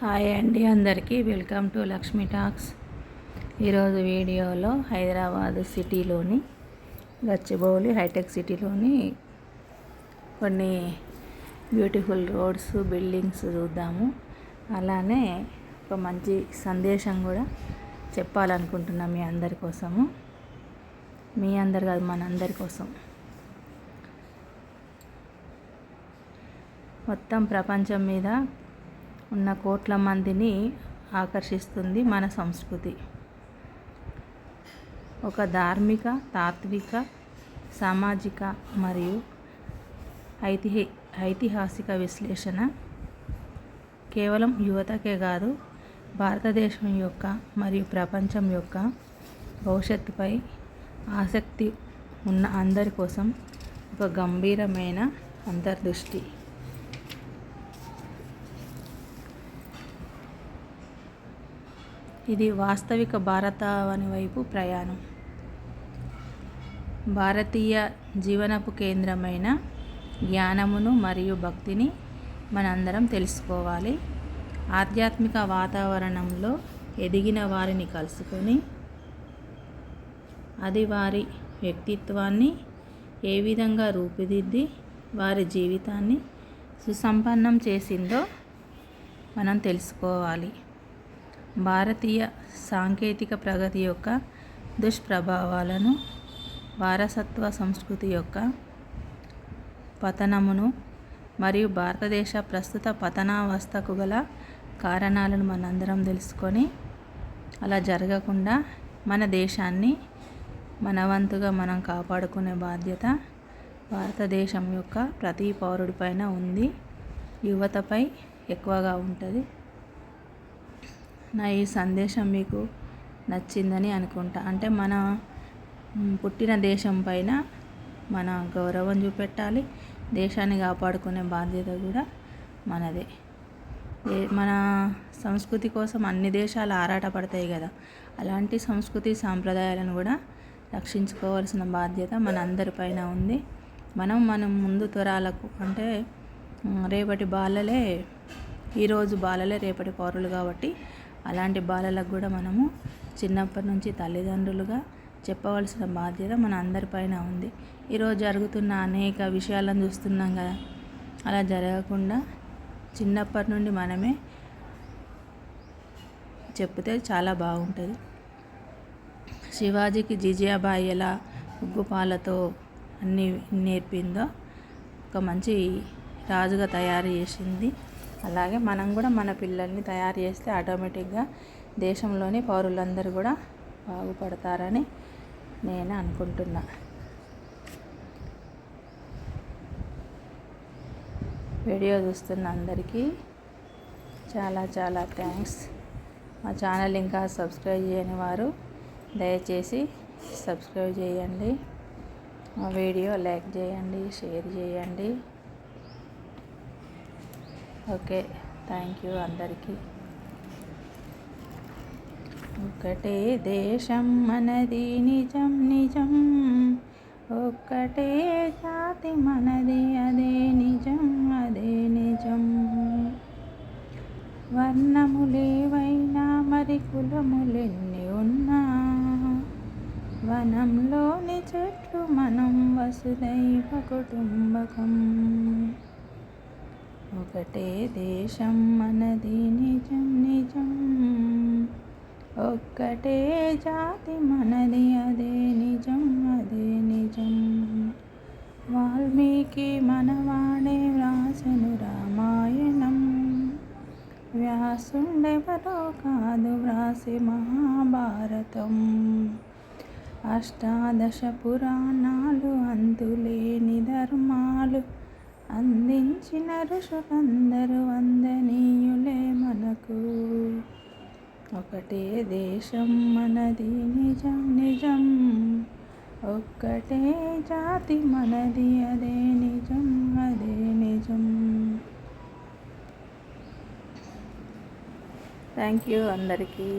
Hi అండి, అందరికీ welcome to Lakshmi talks. ఈరోజు వీడియోలో హైదరాబాద్ సిటీలోని గచ్చిబౌలి హైటెక్ సిటీలోని కొన్ని బ్యూటిఫుల్ రోడ్స్, బిల్డింగ్స్ చూద్దాము. అలానే ఒక మంచి సందేశం కూడా చెప్పాలనుకుంటున్నాం మీ అందరి కోసము. మీ అందరు కాదు, మనందరి కోసం. మొత్తం ప్రపంచం మీద ఉన్న కోట్ల మందిని ఆకర్షిస్తుంది మన సంస్కృతి. ఒక ధార్మిక, తాత్విక, సామాజిక మరియు ఐతిహాసిక విశ్లేషణ కేవలం యువతకే కాదు, భారతదేశం యొక్క మరియు ప్రపంచం యొక్క భవిష్యత్తుపై ఆసక్తి ఉన్న అందరి కోసం ఒక గంభీరమైన అంతర్దృష్టి. ఇది వాస్తవిక భారతావని వైపు ప్రయాణం. భారతీయ జీవనపు కేంద్రమైన జ్ఞానమును మరియు భక్తిని మనందరం తెలుసుకోవాలి. ఆధ్యాత్మిక వాతావరణంలో ఎదిగిన వారిని కలుసుకొని అది వారి వ్యక్తిత్వాన్ని ఏ విధంగా రూపుదిద్ది వారి జీవితాన్ని సుసంపన్నం చేసిందో మనం తెలుసుకోవాలి. భారతీయ సాంకేతిక ప్రగతి యొక్క దుష్ప్రభావాలను, వారసత్వ సంస్కృతి యొక్క పతనమును మరియు భారతదేశ ప్రస్తుత పతనావస్థకు గల కారణాలను మనందరం తెలుసుకొని అలా జరగకుండా మన దేశాన్ని మన వంతుగా మనం కాపాడుకునే బాధ్యత భారతదేశం యొక్క ప్రతి పౌరుడిపైన ఉంది. యువతపై ఎక్కువగా ఉంటుంది. నా ఈ సందేశం మీకు నచ్చిందని అనుకుంటా. అంటే మన పుట్టిన దేశం పైన మన గౌరవం చూపెట్టాలి. దేశాన్ని కాపాడుకునే బాధ్యత కూడా మనదే. మన సంస్కృతి కోసం అన్ని దేశాలు ఆరాటపడతాయి కదా, అలాంటి సంస్కృతి సాంప్రదాయాలను కూడా రక్షించుకోవాల్సిన బాధ్యత మన అందరిపైన ఉంది. మనం ముందు తరాలకు, అంటే రేపటి బాలలే ఈరోజు బాలలే రేపటి పౌరులు కాబట్టి అలాంటి బాలలకు కూడా మనము చిన్నప్పటి నుంచి తల్లిదండ్రులుగా చెప్పవలసిన బాధ్యత మన అందరిపైన ఉంది. ఈరోజు జరుగుతున్న అనేక విషయాలను చూస్తున్నాం కదా, అలా జరగకుండా చిన్నప్పటి నుండి మనమే చెప్తే చాలా బాగుంటుంది. శివాజీకి జిజియాబాయి ఎలా ఉగ్గుపాలతో అన్నీ నేర్పిందో, ఒక మంచి రాజుగా తయారు చేసింది. అలాగే మనం కూడా మన పిల్లల్ని తయారు చేస్తే ఆటోమేటిక్గా దేశంలోని పౌరులందరూ కూడా బాగుపడతారని నేను అనుకుంటున్నా. వీడియో చూస్తున్న అందరికీ చాలా చాలా థ్యాంక్స్. మా ఛానల్ ఇంకా సబ్స్క్రైబ్ చేయని వారు దయచేసి సబ్స్క్రైబ్ చేయండి. మా వీడియో లైక్ చేయండి, షేర్ చేయండి. ఓకే, థ్యాంక్ యూ అందరికీ. ఒక్కటే దేశం మనది నిజం నిజం, ఒక్కటే జాతి మనది అదే నిజం అదే నిజం. వర్ణములేవైనా మరి కులములెన్ని ఉన్నా, వనంలోని చెట్లు మనం వసుదైవ కుటుంబకం. ఒకటే దేశం మనది నిజం నిజం, ఒక్కటే జాతి మనది అదే నిజం అదే నిజం. వాల్మీకి మనవాడే వ్రాసెను రామాయణం, వ్యాసుండెవరో కాదు వ్రాసే మహాభారతం. అష్టాదశ పురాణాలు, అంతులేని ధర్మాలు అందించిన ఋషులందరూ వందనీయులే మనకు. ఒకటే దేశం మనది నిజం నిజం, ఒక్కటే జాతి మనది అదే నిజం అదే నిజం. థ్యాంక్ యూ అందరికీ.